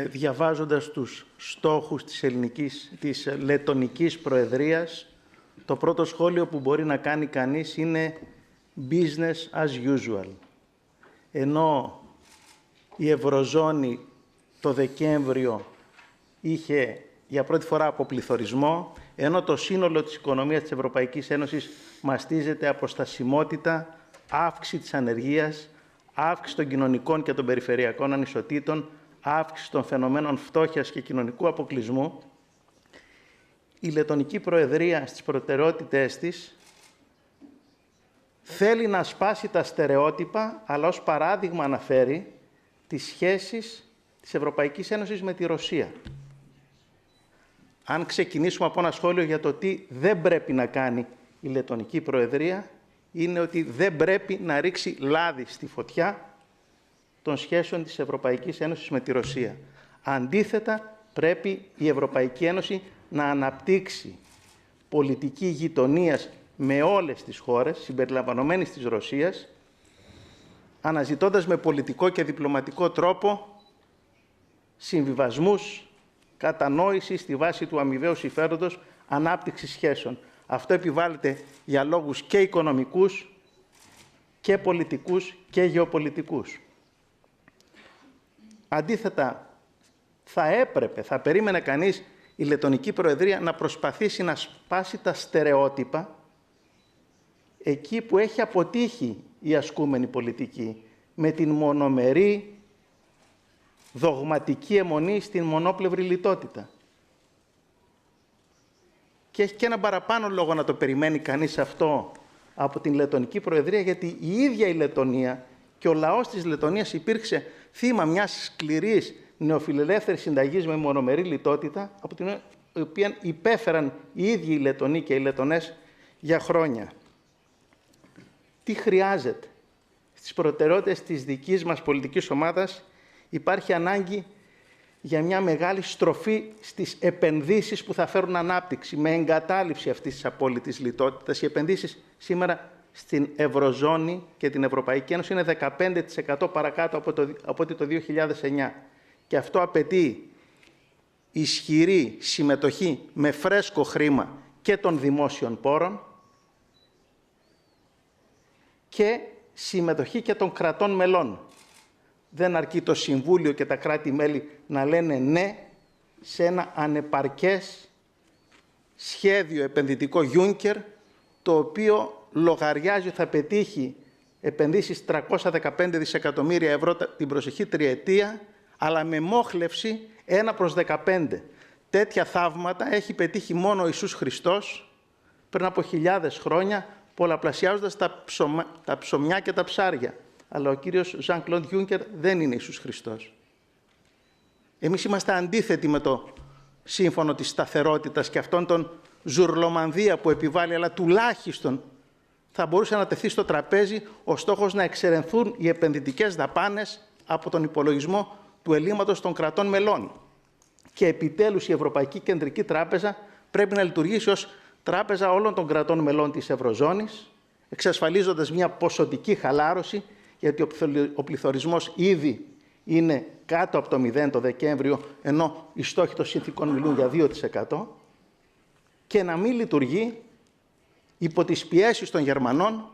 διαβάζοντας τους στόχους της Λετονικής Προεδρίας, το πρώτο σχόλιο που μπορεί να κάνει κανείς είναι business as usual. Ενώ η Ευρωζώνη το Δεκέμβριο είχε για πρώτη φορά αποπληθωρισμό, ενώ το σύνολο της οικονομίας της Ευρωπαϊκής Ένωσης μαστίζεται από στασιμότητα, αύξηση της ανεργίας, αύξηση των κοινωνικών και των περιφερειακών ανισοτήτων, αύξηση των φαινομένων φτώχειας και κοινωνικού αποκλεισμού, η Λετονική Προεδρία στις προτεραιότητές της θέλει να σπάσει τα στερεότυπα, αλλά ως παράδειγμα αναφέρει τις σχέσεις της Ευρωπαϊκής Ένωσης με τη Ρωσία. Αν ξεκινήσουμε από ένα σχόλιο για το τι δεν πρέπει να κάνει η Λετονική Προεδρία, είναι ότι δεν πρέπει να ρίξει λάδι στη φωτιά των σχέσεων της Ευρωπαϊκής Ένωσης με τη Ρωσία. Αντίθετα, πρέπει η Ευρωπαϊκή Ένωση να αναπτύξει πολιτική γειτονίας με όλες τις χώρες, συμπεριλαμβανομένης της Ρωσίας, αναζητώντας με πολιτικό και διπλωματικό τρόπο συμβιβασμούς, κατανόηση στη βάση του αμοιβαίου συμφέροντος, ανάπτυξη σχέσεων. Αυτό επιβάλλεται για λόγους και οικονομικούς και πολιτικούς και γεωπολιτικούς. Αντίθετα, θα περίμενε κανείς η Λετονική Προεδρία να προσπαθήσει να σπάσει τα στερεότυπα εκεί που έχει αποτύχει η ασκούμενη πολιτική, με την μονομερή δογματική αιμονή στην μονόπλευρη λιτότητα. Και έχει και έναν παραπάνω λόγο να το περιμένει κανείς αυτό από την Λετονική Προεδρία, γιατί η ίδια η Λετονία και ο λαός της Λετονίας υπήρξε θύμα μιας σκληρής νεοφιλελεύθερης συνταγής με μονομερή λιτότητα, από την οποία υπέφεραν οι ίδιοι οι Λετονοί και οι Λετονές για χρόνια. Τι χρειάζεται? Στις προτεραιότητες της δικής μας πολιτικής ομάδας υπάρχει ανάγκη για μια μεγάλη στροφή στις επενδύσεις που θα φέρουν ανάπτυξη, με εγκατάλειψη αυτής της απόλυτης λιτότητας. Οι επενδύσεις σήμερα στην Ευρωζώνη και την Ευρωπαϊκή Ένωση είναι 15% παρακάτω από ό,τι το 2009. Και αυτό απαιτεί ισχυρή συμμετοχή με φρέσκο χρήμα και των δημόσιων πόρων και συμμετοχή και των κρατών μελών. Δεν αρκεί το Συμβούλιο και τα κράτη-μέλη να λένε ναι σε ένα ανεπαρκές σχέδιο επενδυτικό Juncker, το οποίο λογαριάζει ότι θα πετύχει επενδύσεις 315 δισεκατομμύρια ευρώ την προσεχή τριετία, αλλά με μόχλευση 1/15. Τέτοια θαύματα έχει πετύχει μόνο ο Ιησούς Χριστός πριν από χιλιάδες χρόνια, πολλαπλασιάζοντας τα ψωμιά και τα ψάρια. Αλλά ο κύριος Jean-Claude Juncker δεν είναι Ιησούς Χριστός. Εμείς είμαστε αντίθετοι με το σύμφωνο της σταθερότητας και αυτόν τον ζουρλομανδία που επιβάλλει, αλλά τουλάχιστον θα μπορούσε να τεθεί στο τραπέζι ο στόχος να εξαιρεθούν οι επενδυτικές δαπάνες από τον υπολογισμό του ελλείμματος των κρατών μελών. Και επιτέλους η Ευρωπαϊκή Κεντρική Τράπεζα πρέπει να λειτουργήσει ως τράπεζα όλων των κρατών μελών της Ευρωζώνης, εξασφαλίζοντας μια ποσοτική χαλάρωση, γιατί ο πληθωρισμός ήδη είναι κάτω από το 0 το Δεκέμβριο, ενώ οι στόχοι των συνθήκων μιλούν για 2%, και να μην λειτουργεί υπό τις πιέσεις των Γερμανών,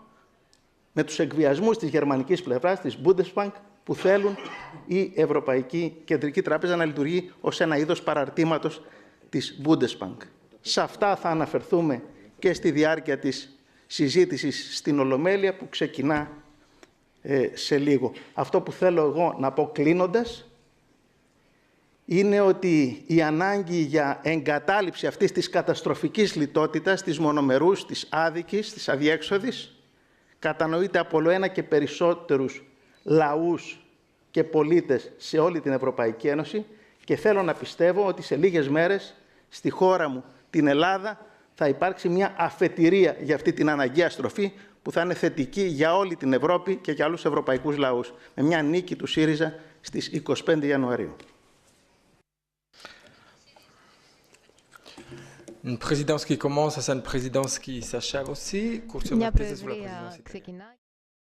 με τους εκβιασμούς της γερμανικής πλευράς, της Bundesbank, που θέλουν η Ευρωπαϊκή Κεντρική Τράπεζα να λειτουργεί ως ένα είδος παραρτήματος της Bundesbank. Σε αυτά θα αναφερθούμε και στη διάρκεια της συζήτησης στην Ολομέλεια που ξεκινά σε λίγο. Αυτό που θέλω εγώ να πω κλείνοντας είναι ότι η ανάγκη για εγκατάλειψη αυτής της καταστροφικής λιτότητας, της μονομερούς, της άδικης, της αδιέξοδης, κατανοείται από όλο ένα και περισσότερους λαούς και πολίτες σε όλη την Ευρωπαϊκή Ένωση, και θέλω να πιστεύω ότι σε λίγες μέρες στη χώρα μου, την Ελλάδα, θα υπάρξει μια αφετηρία για αυτή την αναγκαία στροφή που θα είναι θετική για όλη την Ευρώπη και για άλλους τους ευρωπαϊκούς λαούς, με μια νίκη του ΣΥΡΙΖΑ στις 25 Ιανουαρίου. Une présidence qui commence, c'est une présidence qui s'achève aussi. Courte sur la présidence.